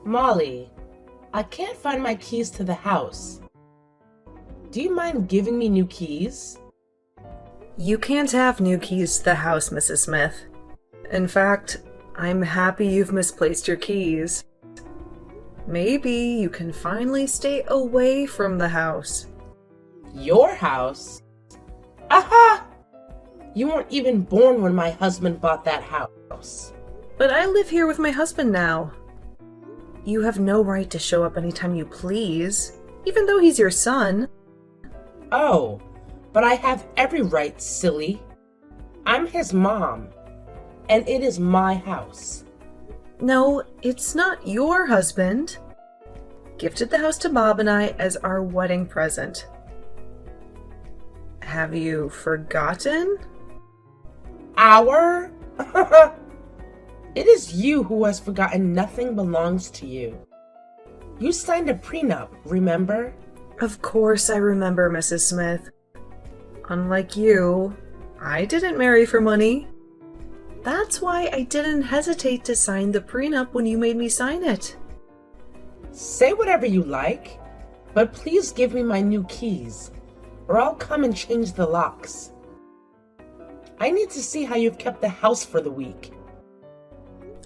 Molly, I can't find my keys to the house. Do you mind giving me new keys? You can't have new keys to the house, Mrs. Smith. In fact, I'm happy you've misplaced your keys. Maybe you can finally stay away from the house. Your house? Aha! You weren't even born when my husband bought that house. But I live here with my husband now. You have no right to show up anytime you please, even though he's your son. Oh, but I have every right, silly. I'm his mom, and it is my house. No, it's not your husband. Gifted the house to Bob and I as our wedding present. Have you forgotten? Our? It is you who has forgotten nothing belongs to you. You signed a prenup, remember? Of course I remember, Mrs. Smith. Unlike you, I didn't marry for money. That's why I didn't hesitate to sign the prenup when you made me sign it. Say whatever you like, but please give me my new keys, or I'll come and change the locks. I need to see how you've kept the house for the week.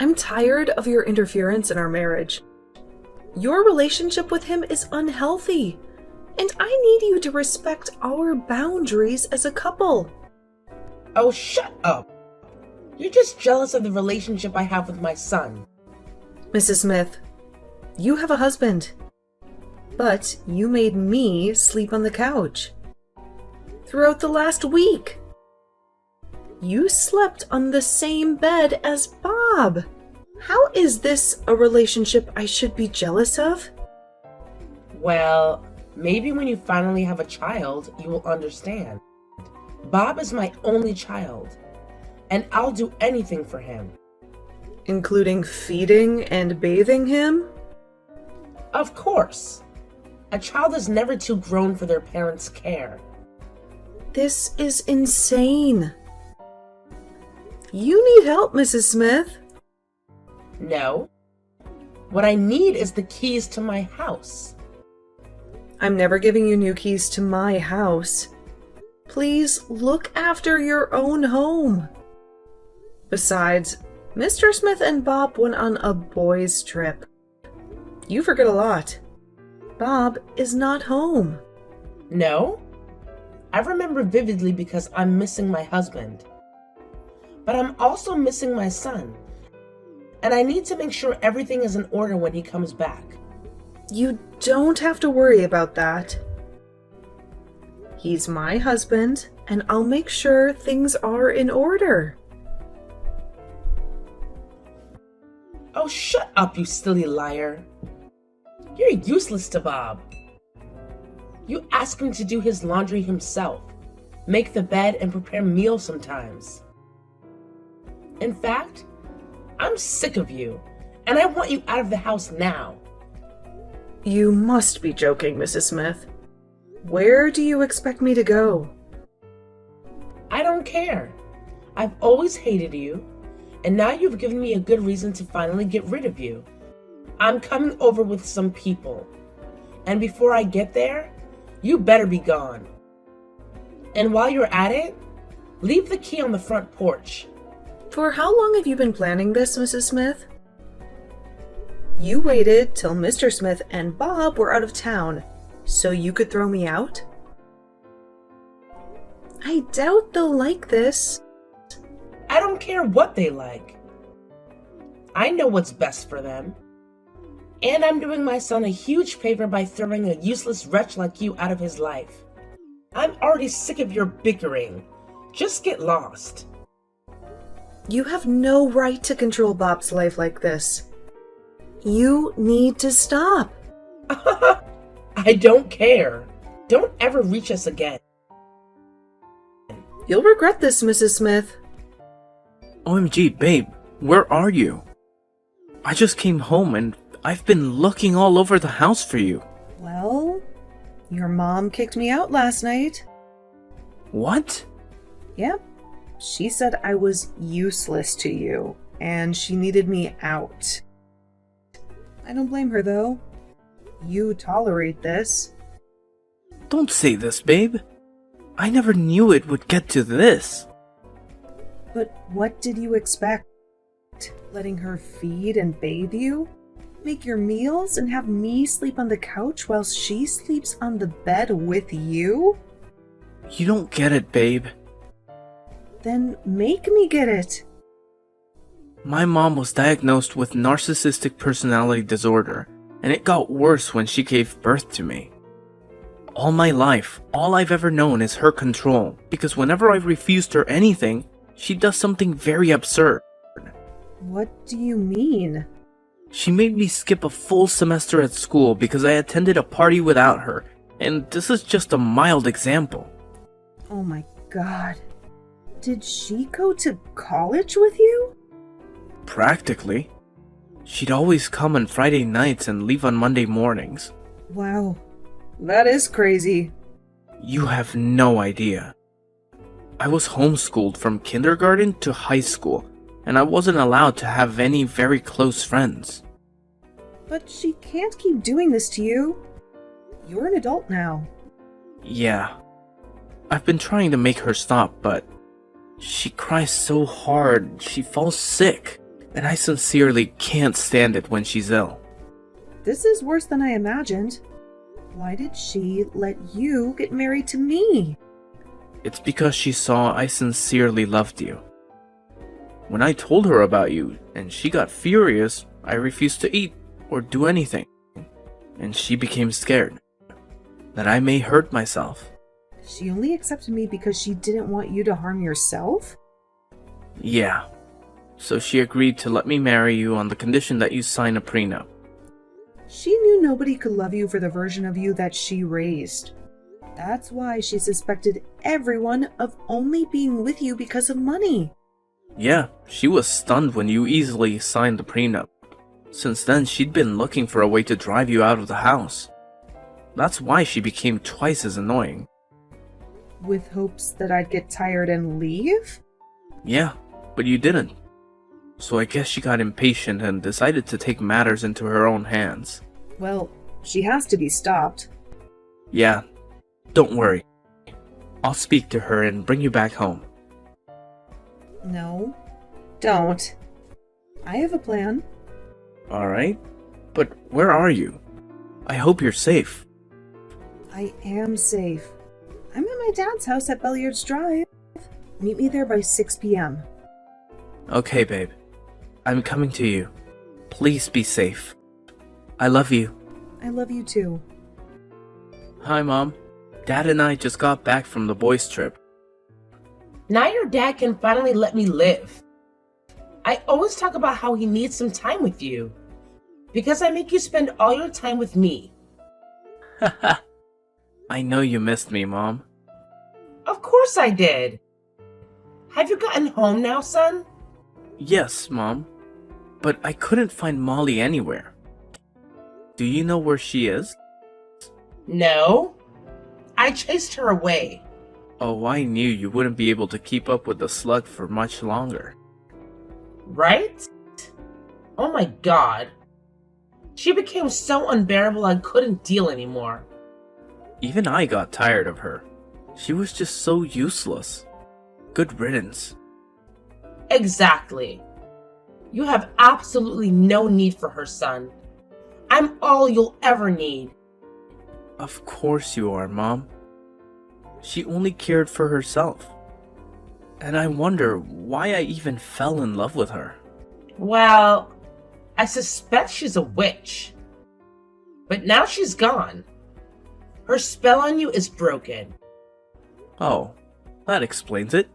I'm tired of your interference in our marriage. Your relationship with him is unhealthy, and I need you to respect our boundaries as a couple. Oh, shut up! You're just jealous of the relationship I have with my son. Mrs. Smith, you have a husband, but you made me sleep on the couch. Throughout the last week, you slept on the same bed as Bob. How is this a relationship I should be jealous of? Well, maybe when you finally have a child, you will understand. Bob is my only child, and I'll do anything for him. Including feeding and bathing him? Of course. A child is never too grown for their parents' care. This is insane. You need help, Mrs. Smith. No. What I need is the keys to my house. I'm never giving you new keys to my house. Please look after your own home. Besides, Mr. Smith and Bob went on a boys' trip. You forget a lot. Bob is not home. No? I remember vividly because I'm missing my husband. But I'm also missing my son. And I need to make sure everything is in order when he comes back. You don't have to worry about that. He's my husband, and I'll make sure things are in order. Oh, shut up, you silly liar. You're useless to Bob. You ask him to do his laundry himself, make the bed, and prepare meals sometimes. In fact, I'm sick of you, and I want you out of the house now. You must be joking, Mrs. Smith. Where do you expect me to go? I don't care. I've always hated you, and now you've given me a good reason to finally get rid of you. I'm coming over with some people, and before I get there, you better be gone. And while you're at it, leave the key on the front porch. For how long have you been planning this, Mrs. Smith? You waited till Mr. Smith and Bob were out of town, so you could throw me out? I doubt they'll like this. I don't care what they like. I know what's best for them. And I'm doing my son a huge favor by throwing a useless wretch like you out of his life. I'm already sick of your bickering. Just get lost. You have no right to control Bob's life like this. You need to stop. I don't care. Don't ever reach us again. You'll regret this, Mrs. Smith. OMG, babe, where are you? I just came home and I've been looking all over the house for you. Well, your mom kicked me out last night. What? Yep. She said I was useless to you, and she needed me out. I don't blame her, though. You tolerate this. Don't say this, babe. I never knew it would get to this. But what did you expect? Letting her feed and bathe you? Make your meals and have me sleep on the couch while she sleeps on the bed with you? You don't get it, babe. Then make me get it. My mom was diagnosed with narcissistic personality disorder, and it got worse when she gave birth to me. All my life, all I've ever known is her control, because whenever I've refused her anything, she does something very absurd. What do you mean? She made me skip a full semester at school because I attended a party without her, and this is just a mild example. Oh my god. Did she go to college with you? Practically. She'd always come on Friday nights and leave on Monday mornings. Wow. That is crazy. You have no idea. I was homeschooled from kindergarten to high school, and I wasn't allowed to have any very close friends. But she can't keep doing this to you. You're an adult now. Yeah. I've been trying to make her stop, but she cries so hard, she falls sick, and I sincerely can't stand it when she's ill. This is worse than I imagined. Why did she let you get married to me? It's because she saw I sincerely loved you. When I told her about you, and she got furious, I refused to eat or do anything, and she became scared that I may hurt myself. She only accepted me because she didn't want you to harm yourself? Yeah. So she agreed to let me marry you on the condition that you sign a prenup. She knew nobody could love you for the version of you that she raised. That's why she suspected everyone of only being with you because of money. Yeah, she was stunned when you easily signed the prenup. Since then, she'd been looking for a way to drive you out of the house. That's why she became twice as annoying. With hopes that I'd get tired and leave? Yeah, but you didn't. So I guess she got impatient and decided to take matters into her own hands. Well, she has to be stopped. Yeah, don't worry. I'll speak to her and bring you back home. No, don't. I have a plan. Alright, but where are you? I hope you're safe. I am safe. I'm at my dad's house at Belliards Drive. Meet me there by 6 p.m. Okay, babe. I'm coming to you. Please be safe. I love you. I love you too. Hi, Mom. Dad and I just got back from the boys' trip. Now your dad can finally let me live. I always talk about how he needs some time with you. Because I make you spend all your time with me. I know you missed me, Mom. Of course I did. Have you gotten home now, son? Yes, Mom. But I couldn't find Molly anywhere. Do you know where she is? No. I chased her away. Oh, I knew you wouldn't be able to keep up with the slug for much longer. Right? Oh my god. She became so unbearable I couldn't deal anymore. Even I got tired of her. She was just so useless. Good riddance. Exactly. You have absolutely no need for her, son. I'm all you'll ever need. Of course you are, Mom. She only cared for herself. And I wonder why I even fell in love with her. Well, I suspect she's a witch. But now she's gone. Her spell on you is broken. Oh, that explains it.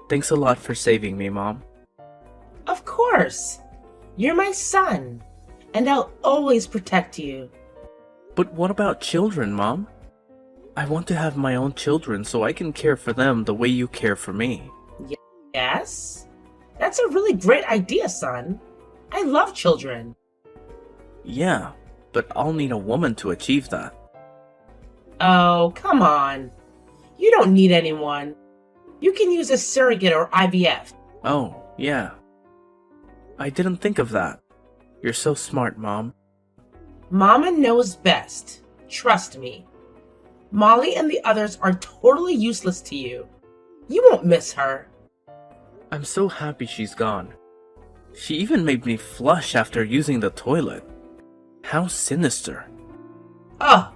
Thanks a lot for saving me, Mom. Of course. You're my son. And I'll always protect you. But what about children, Mom? I want to have my own children so I can care for them the way you care for me. Yes? That's a really great idea, son. I love children. Yeah, but I'll need a woman to achieve that. Oh, come on. You don't need anyone. You can use a surrogate or IVF. Oh, yeah. I didn't think of that. You're so smart, Mom. Mama knows best. Trust me. Molly and the others are totally useless to you. You won't miss her. I'm so happy she's gone. She even made me flush after using the toilet. How sinister. Ugh,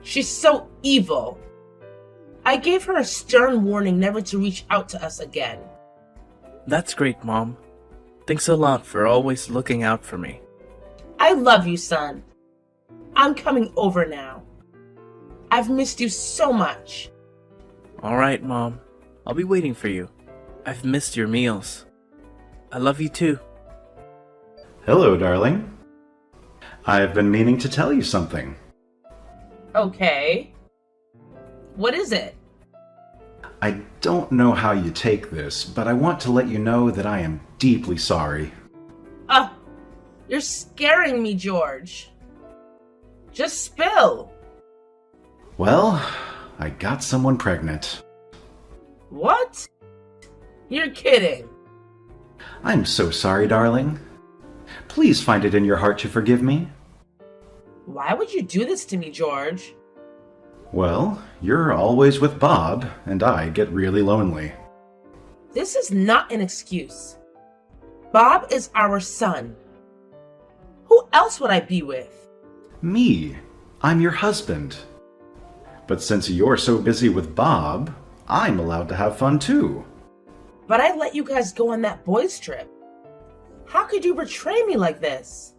she's so evil. I gave her a stern warning never to reach out to us again. That's great, Mom. Thanks a lot for always looking out for me. I love you, son. I'm coming over now. I've missed you so much. Alright, Mom. I'll be waiting for you. I've missed your meals. I love you too. Hello, darling. I've been meaning to tell you something. Okay. What is it? I don't know how you take this, but I want to let you know that I am deeply sorry. You're scaring me, George. Just spill. Well, I got someone pregnant. What? You're kidding. I'm so sorry, darling. Please find it in your heart to forgive me. Why would you do this to me, George? Well, you're always with Bob, and I get really lonely. This is not an excuse. Bob is our son. Who else would I be with? Me. I'm your husband. But since you're so busy with Bob, I'm allowed to have fun too. But I let you guys go on that boys' trip. How could you betray me like this?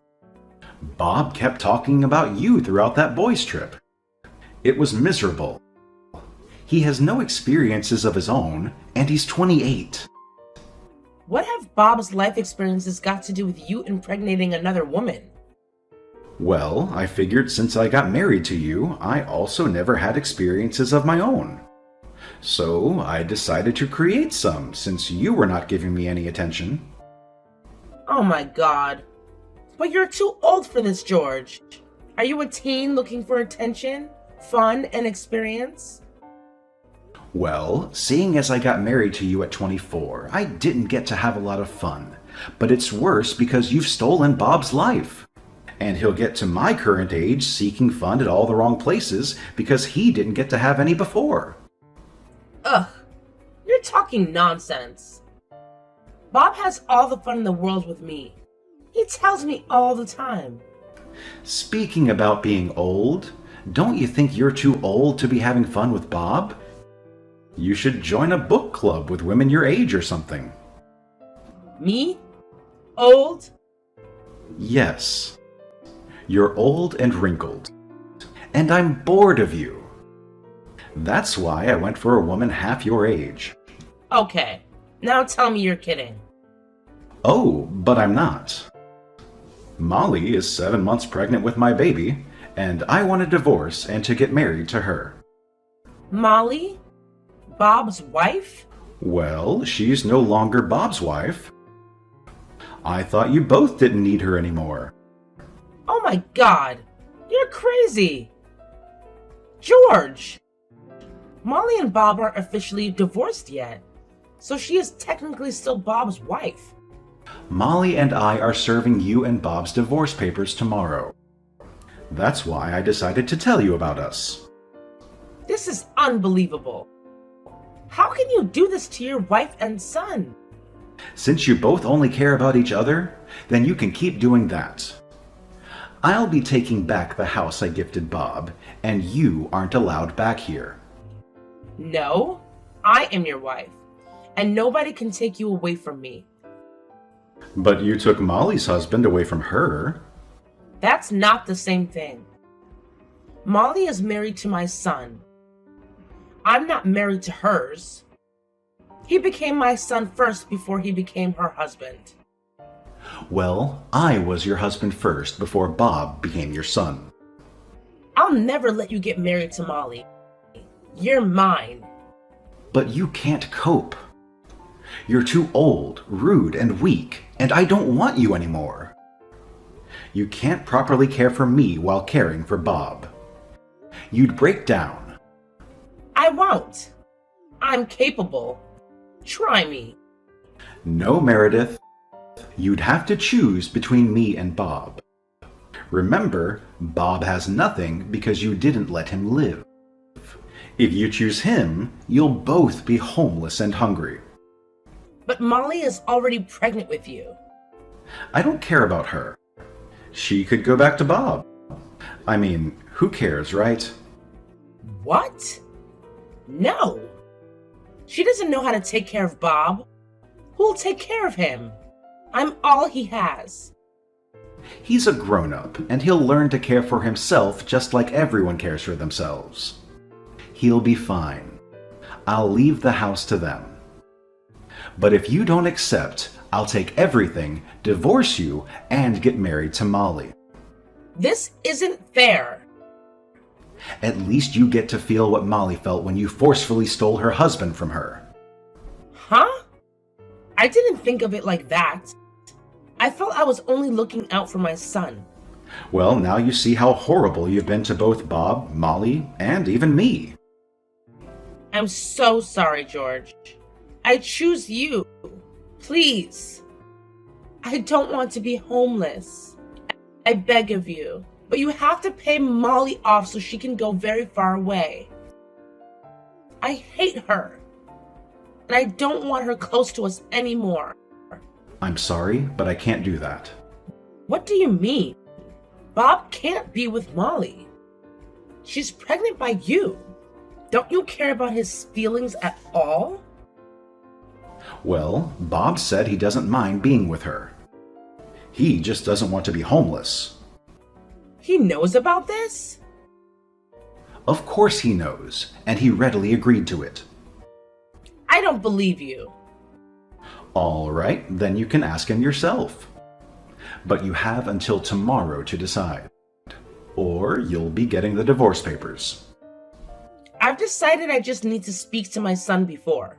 Bob kept talking about you throughout that boys' trip. It was miserable. He has no experiences of his own, and he's 28. What have Bob's life experiences got to do with you impregnating another woman? Well, I figured since I got married to you, I also never had experiences of my own. So I decided to create some, since you were not giving me any attention. Oh my god. But you're too old for this, George. Are you a teen looking for attention, fun, and experience? Well, seeing as I got married to you at 24, I didn't get to have a lot of fun. But it's worse because you've stolen Bob's life. And he'll get to my current age seeking fun at all the wrong places because he didn't get to have any before. Ugh, you're talking nonsense. Bob has all the fun in the world with me. He tells me all the time. Speaking about being old, don't you think you're too old to be having fun with Bob? You should join a book club with women your age or something. Me? Old? Yes. You're old and wrinkled. And I'm bored of you. That's why I went for a woman half your age. Okay, now tell me you're kidding. Oh, but I'm not. Molly is 7 months pregnant with my baby, and I want a divorce and to get married to her. Molly? Bob's wife? Well, she's no longer Bob's wife. I thought you both didn't need her anymore. Oh my god, you're crazy. George! Molly and Bob aren't officially divorced yet, so she is technically still Bob's wife. Molly and I are serving you and Bob's divorce papers tomorrow. That's why I decided to tell you about us. This is unbelievable. How can you do this to your wife and son? Since you both only care about each other, then you can keep doing that. I'll be taking back the house I gifted Bob, and you aren't allowed back here. No, I am your wife, and nobody can take you away from me. But you took Molly's husband away from her. That's not the same thing. Molly is married to my son. I'm not married to hers. He became my son first before he became her husband. Well, I was your husband first before Bob became your son. I'll never let you get married to Molly. You're mine. But you can't cope. You're too old, rude, and weak, and I don't want you anymore. You can't properly care for me while caring for Bob. You'd break down. I won't. I'm capable. Try me. No, Meredith. You'd have to choose between me and Bob. Remember, Bob has nothing because you didn't let him live. If you choose him, you'll both be homeless and hungry. But Molly is already pregnant with you. I don't care about her. She could go back to Bob. I mean, who cares, right? What? No. She doesn't know how to take care of Bob. Who'll take care of him? I'm all he has. He's a grown-up, and he'll learn to care for himself just like everyone cares for themselves. He'll be fine. I'll leave the house to them. But if you don't accept, I'll take everything, divorce you, and get married to Molly. This isn't fair. At least you get to feel what Molly felt when you forcefully stole her husband from her. Huh? I didn't think of it like that. I felt I was only looking out for my son. Well, now you see how horrible you've been to both Bob, Molly, and even me. I'm so sorry, George. I choose you. Please. I don't want to be homeless. I beg of you. But you have to pay Molly off so she can go very far away. I hate her. And I don't want her close to us anymore. I'm sorry, but I can't do that. What do you mean? Bob can't be with Molly. She's pregnant by you. Don't you care about his feelings at all? Well, Bob said he doesn't mind being with her. He just doesn't want to be homeless. He knows about this? Of course he knows, and he readily agreed to it. I don't believe you. All right, then you can ask him yourself. But you have until tomorrow to decide. Or you'll be getting the divorce papers. I've decided I just need to speak to my son before.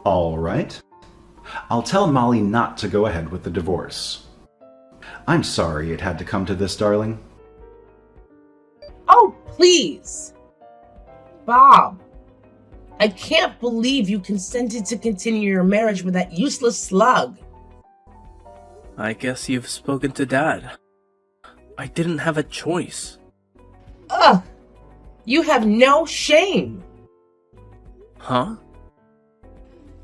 All right. I'll tell Molly not to go ahead with the divorce. I'm sorry it had to come to this, darling. Oh, please. Bob, I can't believe you consented to continue your marriage with that useless slug. I guess you've spoken to Dad. I didn't have a choice. Ugh! You have no shame. Huh?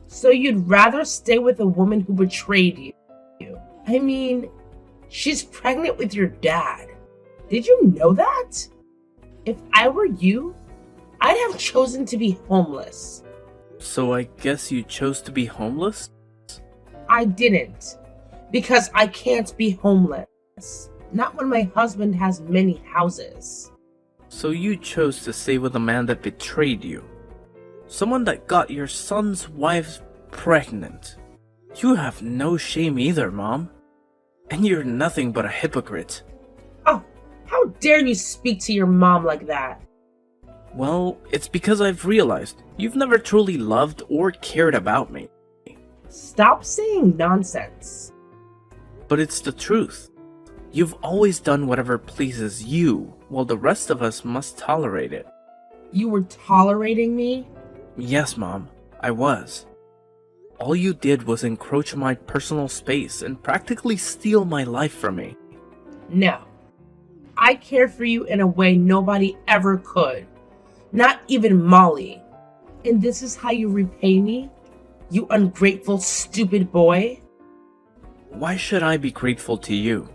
So you'd rather stay with a woman who betrayed you? I mean, she's pregnant with your dad. Did you know that? If I were you, I'd have chosen to be homeless. So I guess you chose to be homeless? I didn't. Because I can't be homeless. Not when my husband has many houses. So you chose to stay with a man that betrayed you. Someone that got your son's wife pregnant. You have no shame either, Mom. And you're nothing but a hypocrite. Oh, how dare you speak to your mom like that? Well, it's because I've realized you've never truly loved or cared about me. Stop saying nonsense. But it's the truth. You've always done whatever pleases you, while the rest of us must tolerate it. You were tolerating me? Yes, Mom, I was. All you did was encroach my personal space and practically steal my life from me. No. I cared for you in a way nobody ever could. Not even Molly. And this is how you repay me? You ungrateful, stupid boy? Why should I be grateful to you?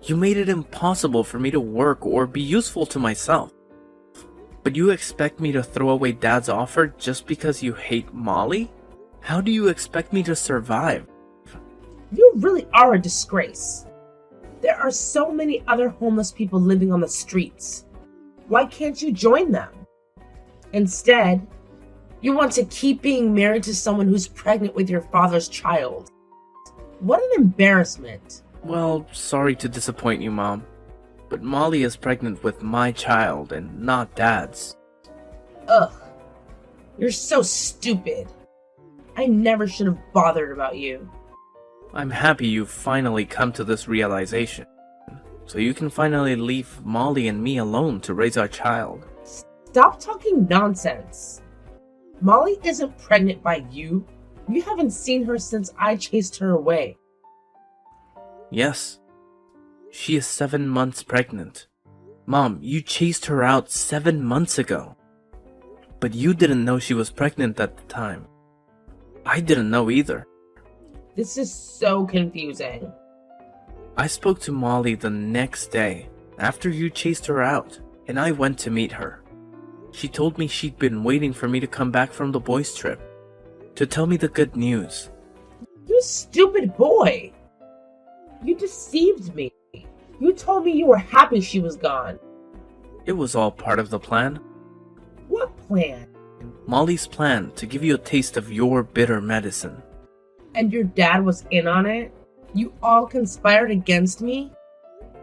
You made it impossible for me to work or be useful to myself. But you expect me to throw away Dad's offer just because you hate Molly? How do you expect me to survive? You really are a disgrace. There are so many other homeless people living on the streets. Why can't you join them? Instead, you want to keep being married to someone who's pregnant with your father's child. What an embarrassment. Well, sorry to disappoint you, Mom. But Molly is pregnant with my child and not Dad's. Ugh. You're so stupid. I never should have bothered about you. I'm happy you've finally come to this realization. So you can finally leave Molly and me alone to raise our child. Stop talking nonsense. Molly isn't pregnant by you. You haven't seen her since I chased her away. Yes. She is 7 months pregnant. Mom, you chased her out 7 months ago. But you didn't know she was pregnant at the time. I didn't know either. This is so confusing. I spoke to Molly the next day after you chased her out, and I went to meet her. She told me she'd been waiting for me to come back from the boys' trip to tell me the good news. You stupid boy! You deceived me. You told me you were happy she was gone. It was all part of the plan. What plan? Molly's plan to give you a taste of your bitter medicine. And your dad was in on it? You all conspired against me?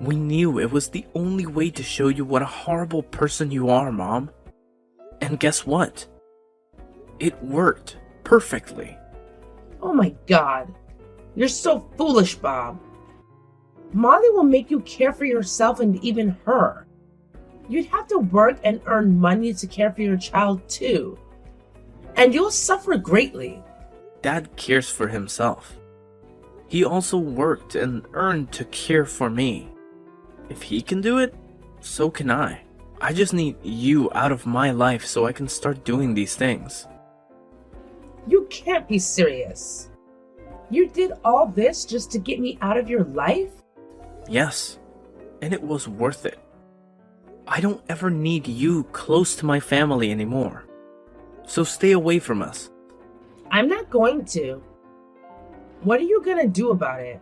We knew it was the only way to show you what a horrible person you are, Mom. And guess what? It worked perfectly. Oh my god. You're so foolish, Bob. Molly will make you care for yourself and even her. You'd have to work and earn money to care for your child too. And you'll suffer greatly. Dad cares for himself. He also worked and earned to care for me. If he can do it, so can I. I just need you out of my life so I can start doing these things. You can't be serious. You did all this just to get me out of your life? Yes, and it was worth it. I don't ever need you close to my family anymore. So stay away from us. I'm not going to. What are you gonna do about it?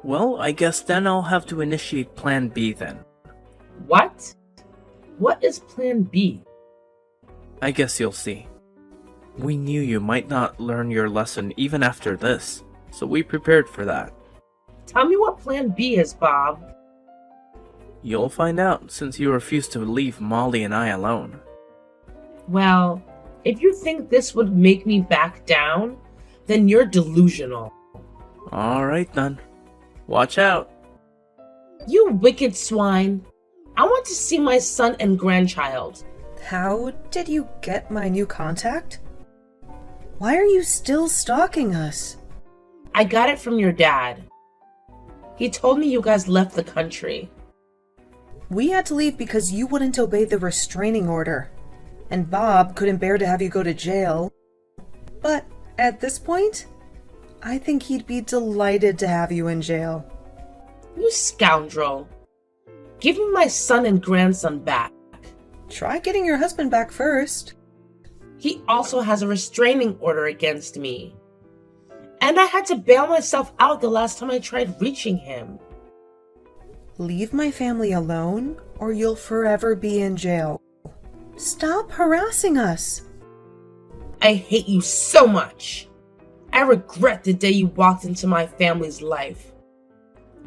Well, I guess then I'll have to initiate Plan B then. What? What is Plan B? I guess you'll see. We knew you might not learn your lesson even after this, so we prepared for that. Tell me what Plan B is, Bob. You'll find out since you refuse to leave Molly and I alone. Well, if you think this would make me back down, then you're delusional. Alright then. Watch out. You wicked swine. I want to see my son and grandchild. How did you get my new contact? Why are you still stalking us? I got it from your dad. He told me you guys left the country. We had to leave because you wouldn't obey the restraining order. And Bob couldn't bear to have you go to jail. But at this point, I think he'd be delighted to have you in jail. You scoundrel. Give me my son and grandson back. Try getting your husband back first. He also has a restraining order against me. And I had to bail myself out the last time I tried reaching him. Leave my family alone, or you'll forever be in jail. Stop harassing us. I hate you so much. I regret the day you walked into my family's life.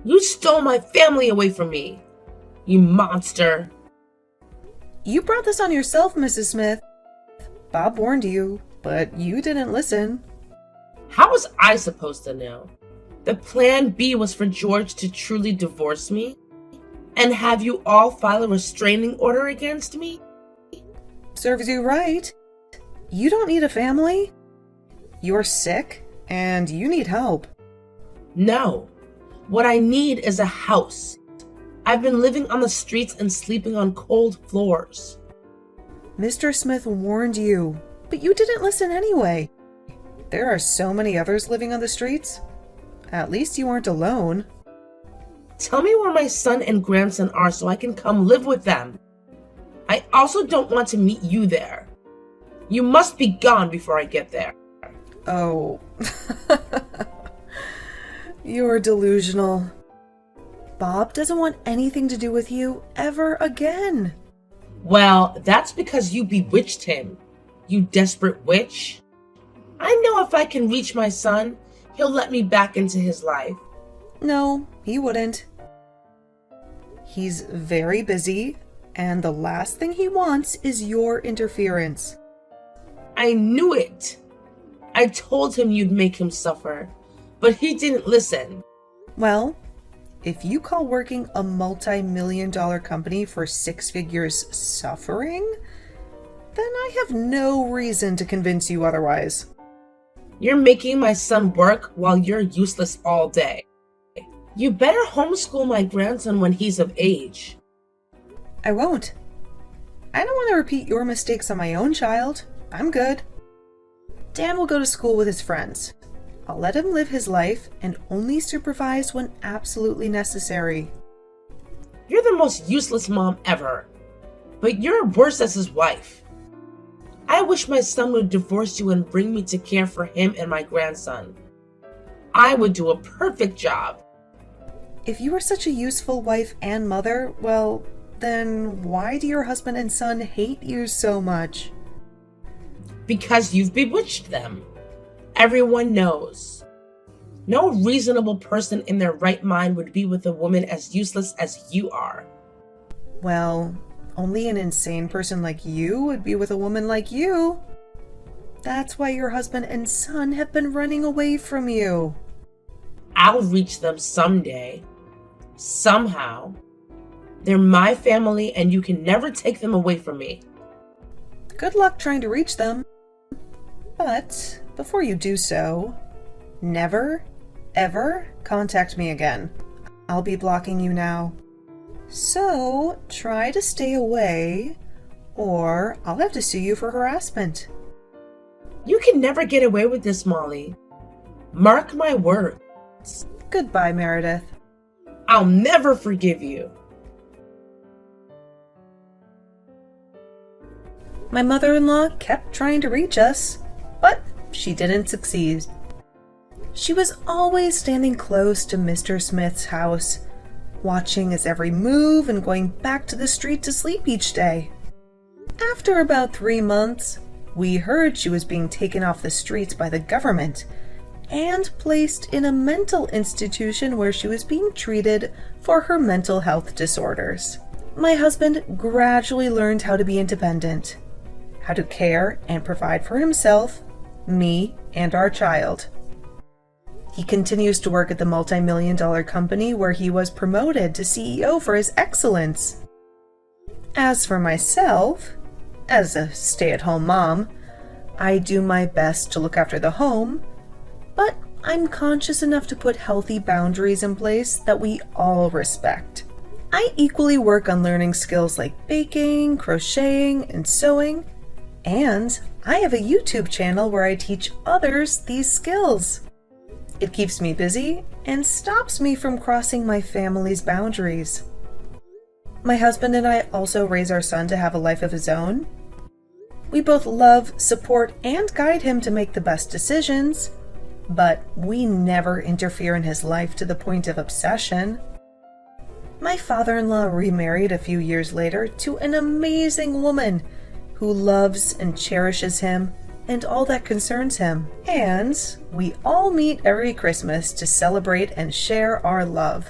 You stole my family away from me. You monster. You brought this on yourself, Mrs. Smith. Bob warned you, but you didn't listen. How was I supposed to know? The plan B was for George to truly divorce me? And have you all file a restraining order against me? Serves you right. You don't need a family. You're sick, and you need help. No. What I need is a house. I've been living on the streets and sleeping on cold floors. Mr. Smith warned you, but you didn't listen anyway. There are so many others living on the streets. At least you aren't alone. Tell me where my son and grandson are so I can come live with them. I also don't want to meet you there. You must be gone before I get there. Oh. You're delusional. Bob doesn't want anything to do with you ever again. Well, that's because you bewitched him, you desperate witch. I know if I can reach my son, he'll let me back into his life. No, he wouldn't. He's very busy, and the last thing he wants is your interference. I knew it. I told him you'd make him suffer, but he didn't listen. Well, if you call working a multi-million-dollar company for 6 figures suffering, then I have no reason to convince you otherwise. You're making my son work while you're useless all day. You better homeschool my grandson when he's of age. I won't. I don't want to repeat your mistakes on my own child. I'm good. Dan will go to school with his friends. I'll let him live his life and only supervise when absolutely necessary. You're the most useless mom ever. But you're worse as his wife. I wish my son would divorce you and bring me to care for him and my grandson. I would do a perfect job. If you are such a useful wife and mother, well, then why do your husband and son hate you so much? Because you've bewitched them. Everyone knows. No reasonable person in their right mind would be with a woman as useless as you are. Well, only an insane person like you would be with a woman like you. That's why your husband and son have been running away from you. I'll reach them someday. Somehow. They're my family and you can never take them away from me. Good luck trying to reach them. But before you do so, never, ever contact me again. I'll be blocking you now. So try to stay away, or I'll have to sue you for harassment. You can never get away with this, Molly. Mark my words. Goodbye, Meredith. I'll never forgive you. My mother-in-law kept trying to reach us, but she didn't succeed. She was always standing close to Mr. Smith's house, watching his every move and going back to the street to sleep each day. After about 3 months, we heard she was being taken off the streets by the government and placed in a mental institution where she was being treated for her mental health disorders. My husband gradually learned how to be independent, how to care and provide for himself, me, and our child. He continues to work at the multi-million-dollar company where he was promoted to CEO for his excellence. As for myself, as a stay-at-home mom, I do my best to look after the home, but I'm conscious enough to put healthy boundaries in place that we all respect. I equally work on learning skills like baking, crocheting, and sewing, and I have a YouTube channel where I teach others these skills. It keeps me busy and stops me from crossing my family's boundaries. My husband and I also raise our son to have a life of his own. We both love, support, and guide him to make the best decisions, but we never interfere in his life to the point of obsession. My father-in-law remarried a few years later to an amazing woman who loves and cherishes him and all that concerns him. And we all meet every Christmas to celebrate and share our love.